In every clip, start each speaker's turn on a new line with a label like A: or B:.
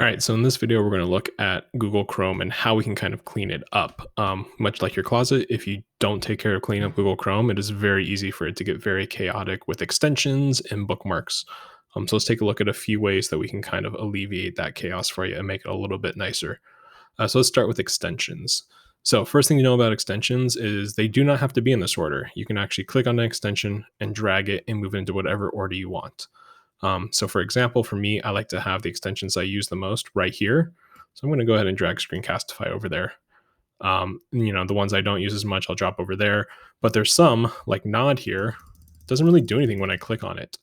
A: All right, so in this video, we're going to look at Google Chrome and how we can kind of clean it up. Much like your closet, if you don't take care of cleaning up Google Chrome, it is very easy for it to get very chaotic with extensions and bookmarks. So let's take a look at a few ways that we can kind of alleviate that chaos for you and make it a little bit nicer. So let's start with extensions. So first thing you know about extensions is they do not have to be in this order. You can actually click on an extension and drag it and move it into whatever order you want. So for example, for me, I like to have the extensions I use the most right here. So I'm going to go ahead and drag Screencastify over there. The ones I don't use as much, I'll drop over there. But there's some like Nod here. It doesn't really do anything when I click on it.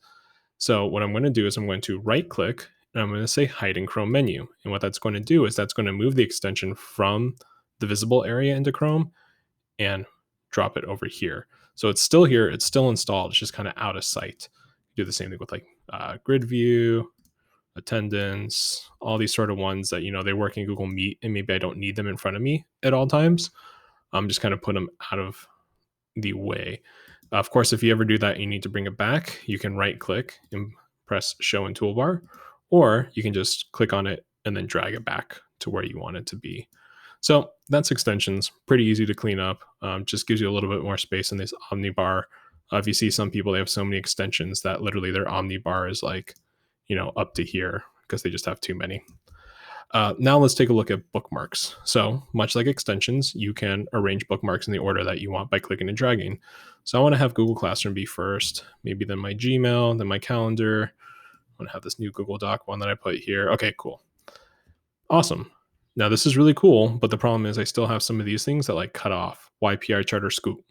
A: So what I'm going to do is I'm going to right click and I'm going to say hide in Chrome menu. And what that's going to do is that's going to move the extension from the visible area into Chrome and drop it over here. So it's still here, it's still installed, it's just kind of out of sight. Do the same thing with like grid view, attendance, all these sort of ones that, they work in Google Meet and maybe I don't need them in front of me at all times. I'm just kind of put them out of the way. Of course, if you ever do that, you need to bring it back. You can right click and press show in toolbar, or you can just click on it and then drag it back to where you want it to be. So that's extensions, pretty easy to clean up. Just gives you a little bit more space in this omnibar. If you see some people, they have so many extensions that literally their omnibar is like, up to here because they just have too many. Now let's take a look at bookmarks. So much like extensions, you can arrange bookmarks in the order that you want by clicking and dragging. So I want to have Google Classroom be first, maybe then my Gmail, then my calendar. I want to have this new Google Doc one that I put here. Okay, cool. Awesome. Now this is really cool, but the problem is I still have some of these things that like cut off. YPI charter scoop.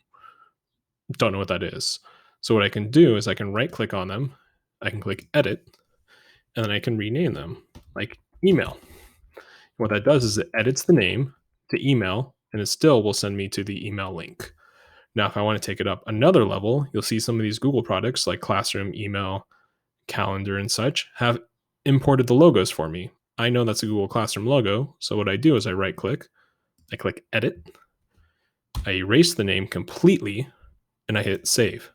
A: Don't know what that is. So what I can do is I can right click on them. I can click edit and then I can rename them like email. What that does is it edits the name to email and it still will send me to the email link. Now, if I want to take it up another level, you'll see some of these Google products like Classroom, email, calendar, and such have imported the logos for me. I know that's a Google Classroom logo. So what I do is I right click, I click edit, I erase the name completely, and I hit save.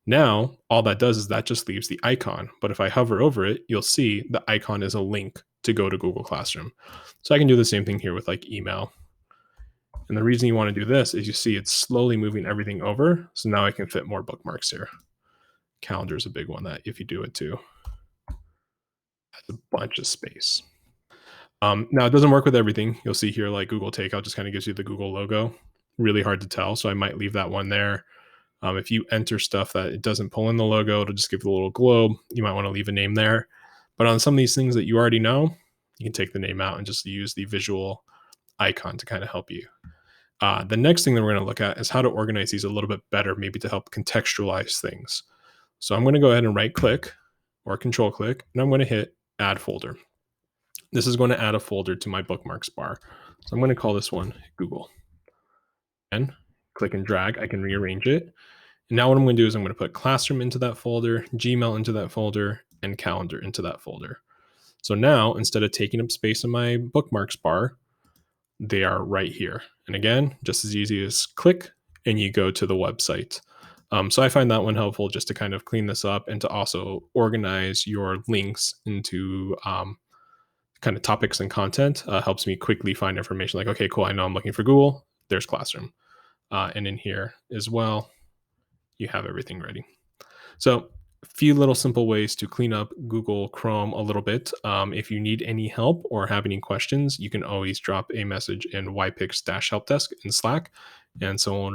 A: Now, all that does is that just leaves the icon. But if I hover over it, you'll see the icon is a link to go to Google Classroom. So I can do the same thing here with like email. And the reason you want to do this is you see it's slowly moving everything over. So now I can fit more bookmarks here. Calendar is a big one that if you do it too, has a bunch of space. Now it doesn't work with everything. You'll see here like Google Takeout just kind of gives you the Google logo. Really hard to tell. So I might leave that one there. If you enter stuff that it doesn't pull in the logo, it'll just give the little globe. You might want to leave a name there. But on some of these things that you already know, you can take the name out and just use the visual icon to kind of help you. The next thing that we're going to look at is how to organize these a little bit better, maybe to help contextualize things. So I'm going to go ahead and right click or control click, and I'm going to hit add folder. This is going to add a folder to my bookmarks bar. So I'm going to call this one Google. And click and drag, I can rearrange it. And now what I'm going to do is I'm going to put Classroom into that folder, Gmail into that folder, and Calendar into that folder. So now, instead of taking up space in my bookmarks bar, they are right here. And again, just as easy as click and you go to the website. So I find that one helpful just to kind of clean this up and to also organize your links into kind of topics and content. Helps me quickly find information like, okay, cool, I know I'm looking for Google, there's Classroom. And in here as well, you have everything ready. So a few little simple ways to clean up Google Chrome a little bit. If you need any help or have any questions, you can always drop a message in YPIC's-help desk in Slack, and someone will